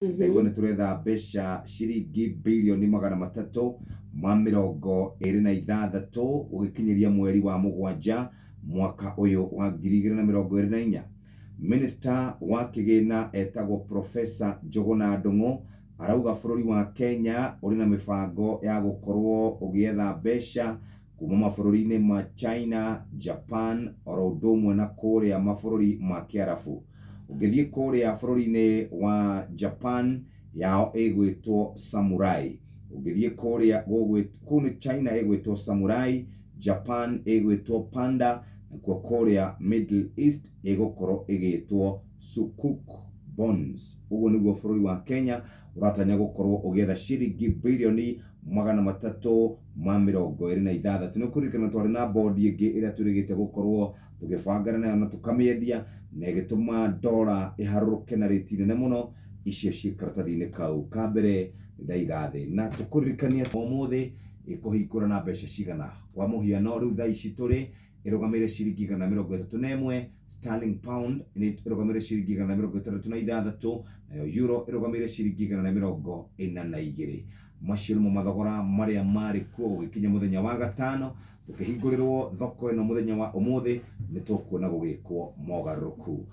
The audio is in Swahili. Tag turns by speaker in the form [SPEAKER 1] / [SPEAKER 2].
[SPEAKER 1] Ndego nĩ turetha mbeca ciringi bilioni 326 ũgĩkinyĩria mweri wa mũgwanja mwaka ũyũ wa 2024. Minister wa kĩgĩna etagwo Professor Njũgũna Ndung'u arauga bũrũri wa Kenya ũrĩ na mĩbango ya gũkorwo ũgĩetha mbeca kuma mabũrũri-inĩ ma China, Japan, oro ũndũ ũmwe na kũrĩa mabũrũri ma Kĩarabu. Ũngĩthiĩ kũrĩa bũrũri-inĩ wa Japan yao ĩgwĩtwo Samurai. Ũngĩthiĩ kũrĩa kũu nĩ China ĩgwĩtwo Samurai, Japan ĩgwĩtwo Panda, nakuo kũrĩa Middle East ĩgũkorwo ĩgĩtwo Sukuk Bonds. Ũguo nĩguo bũrũri wa Kenya ũratanya gũkorwo ũgĩetha ciringi bilioni 326. Nĩ ũkũririkana twarĩ na bondi ĩngĩ ĩrĩa tũrĩgĩte gũkorwo tũgĩbangana nayo na tũkamĩendia na ĩgĩtũma ndora ĩharũrũke na rĩti nene mũno. Icio ciĩ karatathi-inĩ kau ka mbere ndaiga thĩ, na tũkũririkania ũmũthĩ ĩkũhingũra na mbeca cigana. Kwa mũhiano rĩu thaa ici tũrĩ ĩrũgamĩire ciringi 131, sterling pound ĩrũgamĩire ciringi 166, nayo euro ĩrũgamĩire ciringi 142. Macio nĩmo mathogora marĩa marĩ kuo gũgĩkinya mũthenya wa gatano. Tũkĩhingũrĩrwo thoko ĩno mũthenya wa ũmũthĩ nĩ tũkuona gũgĩkwo mogarũrũku.